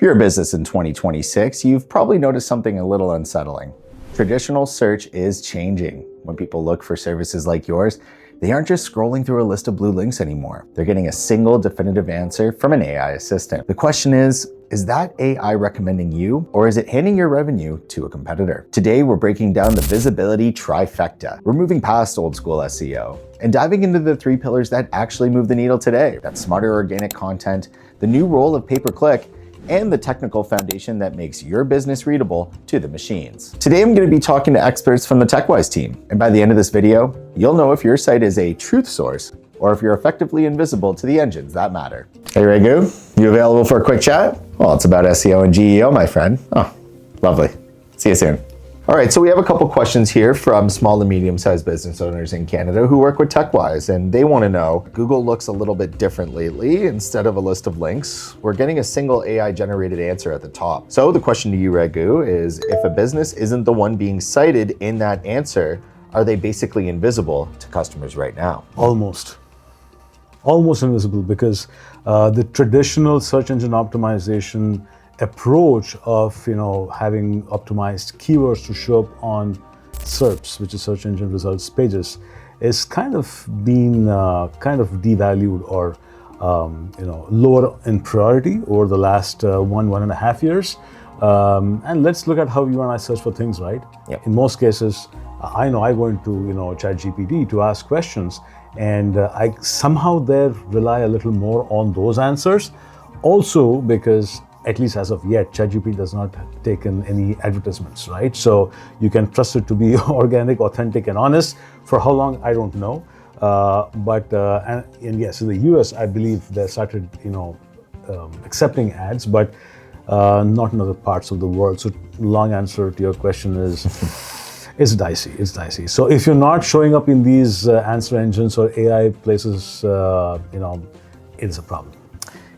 you're a business in 2026, you've probably noticed something a little unsettling. Traditional search is changing. When people look for services like yours, they aren't just scrolling through a list of blue links anymore. They're getting a single definitive answer from an AI assistant. The question is that AI recommending you, or is it handing your revenue to a competitor? Today, we're breaking down the visibility trifecta. We're moving past old school SEO and diving into the 3 pillars that actually move the needle today. That's smarter organic content, the new role of pay-per-click, and the technical foundation that makes your business readable to the machines. Today, I'm going to be talking to experts from the TechWyse team. And by the end of this video, you'll know if your site is a truth source or if you're effectively invisible to the engines that matter. Hey, Raghu, you available for a quick chat? Well, it's about SEO and GEO, my friend. Oh, lovely. See you soon. All right, so we have a couple questions here from small and medium-sized business owners in Canada who work with TechWyse, and they want to know, Google looks a little bit different lately. Instead of a list of links, we're getting a single AI-generated answer at the top. So the question to you, Raghu, is if a business isn't the one being cited in that answer, are they basically invisible to customers right now? Almost invisible, because the traditional search engine optimization approach of having optimized keywords to show up on SERPs, which is search engine results pages, is kind of been devalued or lower in priority over the last 1.5 years. And let's look at how you and I search for things, right? Yep. In most cases, I know I go into chatgpt to ask questions, and I somehow there rely a little more on those answers. Also because, at least as of yet, ChatGPT does not take in any advertisements, right? So you can trust it to be organic, authentic, and honest. For how long, I don't know. And yes, in the US, I believe they started, accepting ads, but not in other parts of the world. So long answer to your question is, it's dicey. It's dicey. So if you're not showing up in these answer engines or AI places, it is a problem.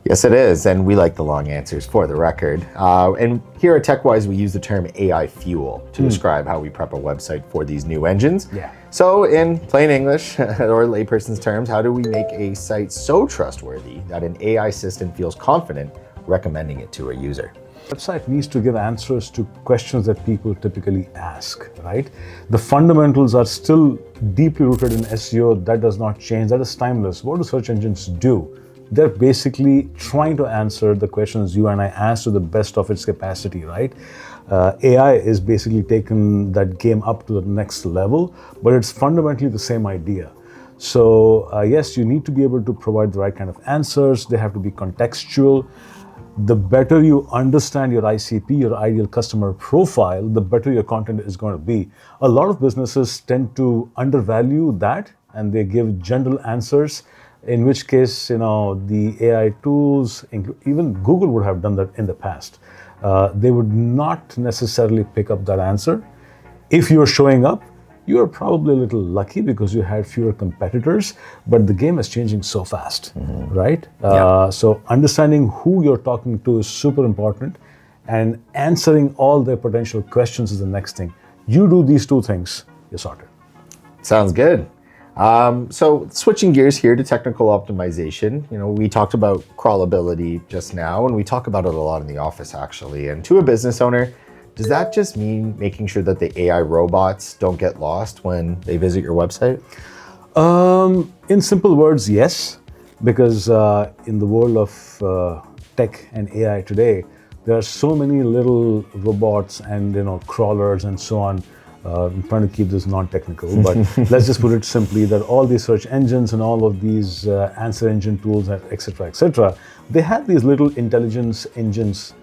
Yes, it is, and we like the long answers for the record. And here at TechWyse, we use the term AI fuel to describe how we prep a website for these new engines. Yeah. So in plain English, or layperson's terms, how do we make a site so trustworthy that an AI assistant feels confident recommending it to a user? Website needs to give answers to questions that people typically ask, right? The fundamentals are still deeply rooted in SEO. That does not change. That is timeless. What do search engines do? They're basically trying to answer the questions you and I ask to the best of its capacity, right? AI is basically taken that game up to the next level, but it's fundamentally the same idea. So yes, you need to be able to provide the right kind of answers. They have to be contextual. The better you understand your ICP, your ideal customer profile, the better your content is going to be. A lot of businesses tend to undervalue that, and they give general answers, in which case, the AI tools, even Google would have done that in the past. They would not necessarily pick up that answer. If you're showing up, you're probably a little lucky because you had fewer competitors, but the game is changing so fast, right? So understanding who you're talking to is super important, and answering all their potential questions is the next thing. You do these 2 things, you're sorted. Sounds good. So switching gears here to technical optimization, we talked about crawlability just now, and we talk about it a lot in the office actually. And to a business owner, does that just mean making sure that the AI robots don't get lost when they visit your website? In simple words, yes, because in the world of tech and AI today, there are so many little robots and crawlers and so on. I'm trying to keep this non-technical, but let's just put it simply that all these search engines and all of these answer engine tools, et cetera, they have these little intelligent engines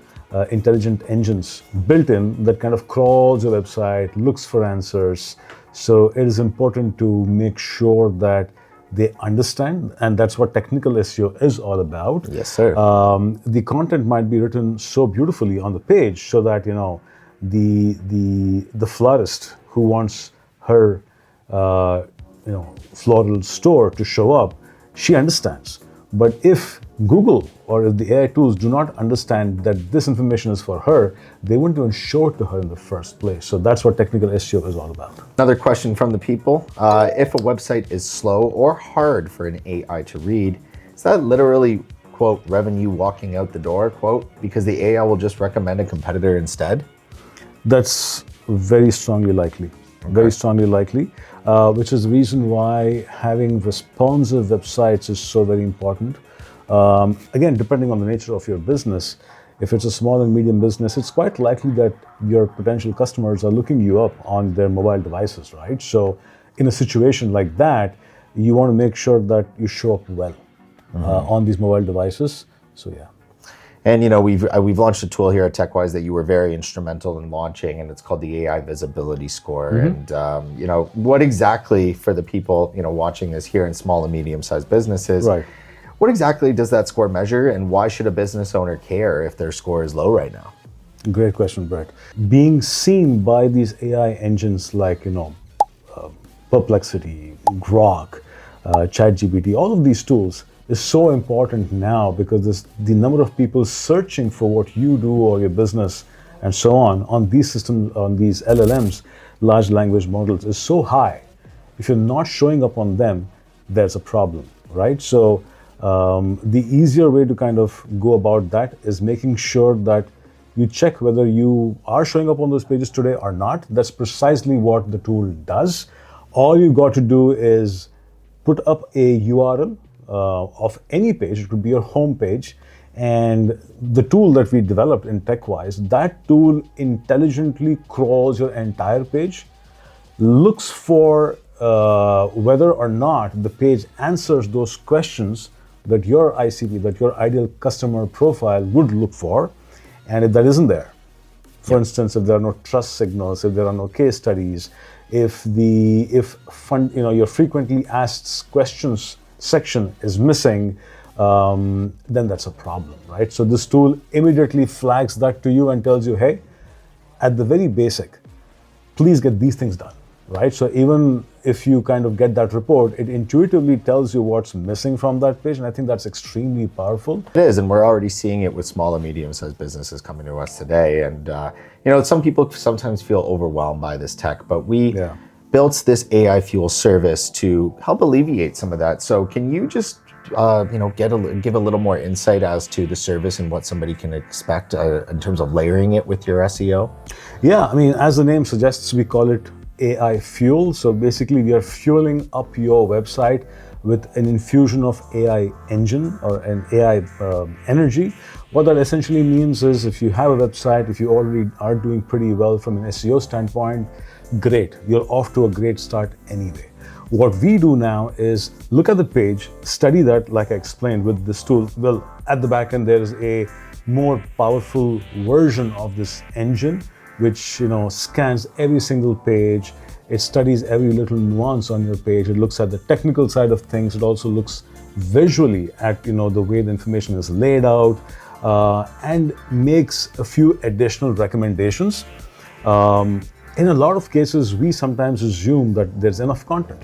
built in that kind of crawls your website, looks for answers. So it is important to make sure that they understand, and that's what technical SEO is all about. Yes, sir. The content might be written so beautifully on the page so that the florist who wants her floral store to show up, she understands. But if Google or if the AI tools do not understand that this information is for her, they wouldn't even show it to her in the first place. So that's what technical SEO is all about. Another question from the people. If a website is slow or hard for an AI to read, is that literally quote, revenue walking out the door, quote, because the AI will just recommend a competitor instead? That's very strongly likely. Very strongly likely, which is the reason why having responsive websites is so very important. Again, depending on the nature of your business, if it's a small and medium business, it's quite likely that your potential customers are looking you up on their mobile devices, right? So in a situation like that, you want to make sure that you show up well on these mobile devices. So yeah. And we've launched a tool here at TechWyse that you were very instrumental in launching, and it's called the AI Visibility Score. And what exactly, for the people watching this here in small and medium-sized businesses, Right. what exactly does that score measure, and why should a business owner care if their score is low right now? Great question, Brett. Being seen by these AI engines like Perplexity, Grok, ChatGPT, all of these tools is so important now because the number of people searching for what you do or your business and so on these systems, on these LLMs, large language models, is so high. If you're not showing up on them, there's a problem, right? So the easier way to kind of go about that is making sure that you check whether you are showing up on those pages today or not. That's precisely what the tool does. All you got to do is put up a URL of any page. It could be your home page, and the tool that we developed in TechWyse, that tool intelligently crawls your entire page, looks for whether or not the page answers those questions that your ICP, that your ideal customer profile would look for. And if that isn't there, for instance, if there are no trust signals, if there are no case studies, if your frequently asked questions section is missing, then that's a problem, right? So this tool immediately flags that to you and tells you, hey, at the very basic, please get these things done, right? So even if you kind of get that report, it intuitively tells you what's missing from that page, and I think that's extremely powerful. It is, and we're already seeing it with small and medium-sized businesses coming to us today. And some people sometimes feel overwhelmed by this tech, but we built this AI Fuel service to help alleviate some of that. So can you just give a little more insight as to the service and what somebody can expect in terms of layering it with your SEO? Yeah, I mean, as the name suggests, we call it AI Fuel. So basically, we are fueling up your website with an infusion of AI engine or an AI energy. What that essentially means is if you have a website, if you already are doing pretty well from an SEO standpoint, great, you're off to a great start anyway. What we do now is look at the page, study that, like I explained with this tool. Well, at the back end, there is a more powerful version of this engine, which scans every single page. It studies every little nuance on your page. It looks at the technical side of things. It also looks visually at the way the information is laid out, and makes a few additional recommendations. In a lot of cases, we sometimes assume that there's enough content,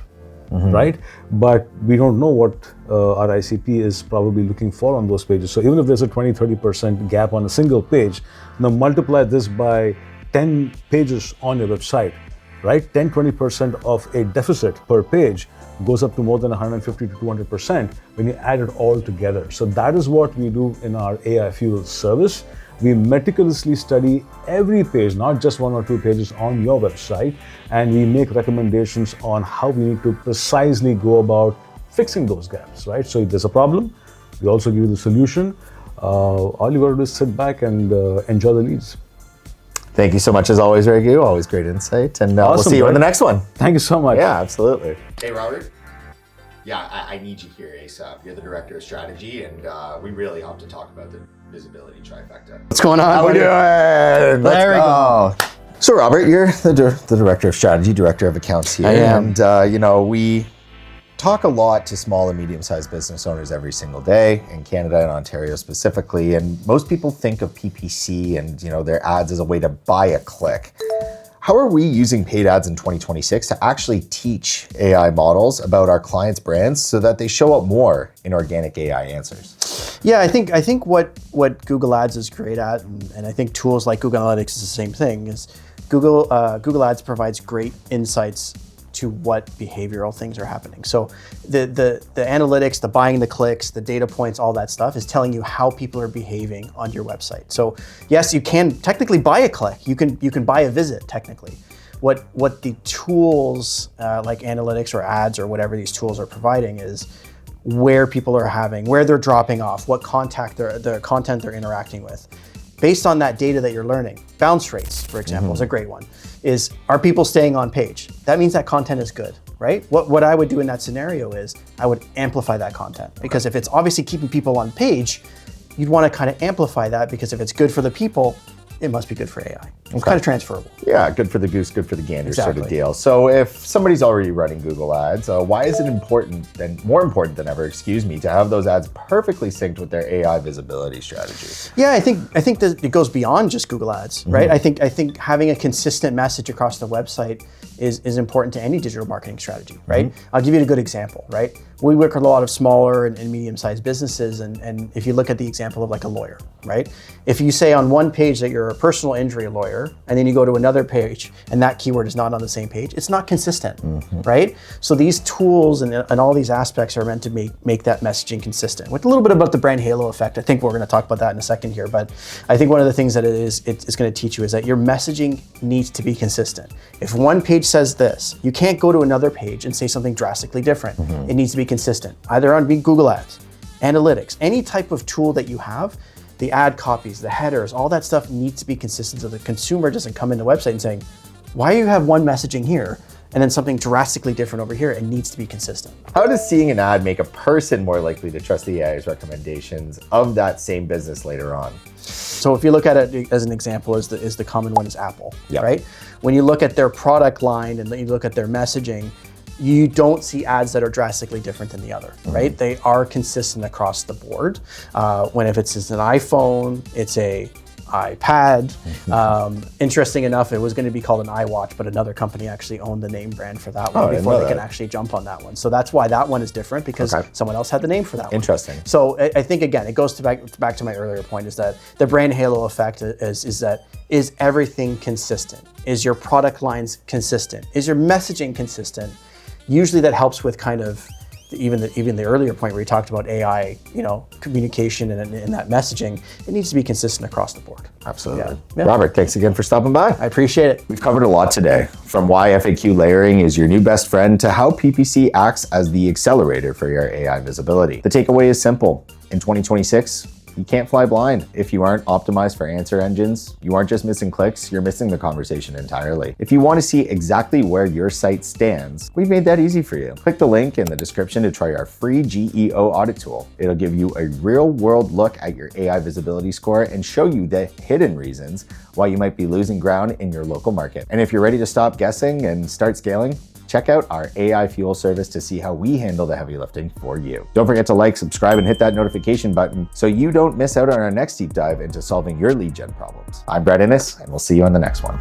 right? But we don't know what our ICP is probably looking for on those pages. So even if there's a 20-30% gap on a single page, now multiply this by 10 pages on your website, right? 10-20% of a deficit per page goes up to more than 150 to 200% when you add it all together. So that is what we do in our AI Fuel service. We meticulously study every page, not just one or two pages on your website, and we make recommendations on how we need to precisely go about fixing those gaps, right? So if there's a problem, we also give you the solution. All you got to do is sit back and enjoy the leads. Thank you so much, as always, Raghu. Always great insight. And Awesome, we'll see you in the next one. Thank you so much. Yeah, absolutely. Hey, Robert. Yeah, I need you here ASAP. You're the director of strategy, and we really have to talk about the visibility trifecta. What's going on? How we doing? Let's There we go. So, Robert, you're the director of strategy, director of accounts here. I am. And, we talk a lot to small and medium-sized business owners every single day in Canada and Ontario specifically. And most people think of PPC and, their ads as a way to buy a click. How are we using paid ads in 2026 to actually teach AI models about our clients' brands so that they show up more in organic AI answers? Yeah, I think what Google Ads is great at, and I think tools like Google Analytics is the same thing, is Google Ads provides great insights to what behavioral things are happening. So the analytics, the buying the clicks, the data points, all that stuff is telling you how people are behaving on your website. So yes, you can technically buy a click. You can buy a visit technically. What the tools like analytics or ads or whatever these tools are providing is where people are where they're dropping off, what the content they're interacting with. Based on that data that you're learning, bounce rates, for example, is a great one. Are people staying on page? That means that content is good, right? What I would do in that scenario is I would amplify that content, because if it's obviously keeping people on page, you'd want to kind of amplify that, because if it's good for the people, it must be good for AI. It's kind of transferable. Yeah, good for the goose, good for the gander sort Exactly. of deal. So if somebody's already running Google Ads, why is it more important than ever, to have those ads perfectly synced with their AI visibility strategy? Yeah, I think that it goes beyond just Google Ads, right? I think having a consistent message across the website is important to any digital marketing strategy, right? I'll give you a good example, right? We work with a lot of smaller and medium-sized businesses, and if you look at the example of like a lawyer, right? If you say on one page that you're a personal injury lawyer, and then you go to another page and that keyword is not on the same page, it's not consistent, right? So these tools and all these aspects are meant to make that messaging consistent. With a little bit about the brand halo effect, I think we're going to talk about that in a second here, but I think one of the things that it's going to teach you is that your messaging needs to be consistent. If one page says this, you can't go to another page and say something drastically different. It needs to be consistent, either on Google Ads, analytics, any type of tool that you have. The ad copies, the headers, all that stuff needs to be consistent so the consumer doesn't come in the website and saying, why do you have one messaging here and then something drastically different over here? It needs to be consistent. How does seeing an ad make a person more likely to trust the AI's recommendations of that same business later on? So if you look at it as an example, is the common one is Apple, Yep. right? When you look at their product line and you look at their messaging, you don't see ads that are drastically different than the other, right? They are consistent across the board. If it's an iPhone, it's a iPad. Interesting enough, it was going to be called an iWatch, but another company actually owned the name brand for that one before they could actually jump on that one. So that's why that one is different, because someone else had the name for that one. Interesting. So I think, again, it goes back to my earlier point, is that the brand halo effect is everything consistent? Is your product lines consistent? Is your messaging consistent? Usually that helps with kind of even the earlier point where you talked about AI, communication and that messaging. It needs to be consistent across the board. Absolutely. Yeah. Robert, thanks again for stopping by. I appreciate it. We've covered a lot today, from why FAQ layering is your new best friend to how PPC acts as the accelerator for your AI visibility. The takeaway is simple. In 2026, you can't fly blind. If you aren't optimized for answer engines, you aren't just missing clicks, you're missing the conversation entirely. If you want to see exactly where your site stands, we've made that easy for you. Click the link in the description to try our free GEO audit tool. It'll give you a real-world look at your AI visibility score and show you the hidden reasons why you might be losing ground in your local market. And if you're ready to stop guessing and start scaling, check out our AI Fuel service to see how we handle the heavy lifting for you. Don't forget to like, subscribe, and hit that notification button so you don't miss out on our next deep dive into solving your lead gen problems. I'm Brett Innes, and we'll see you on the next one.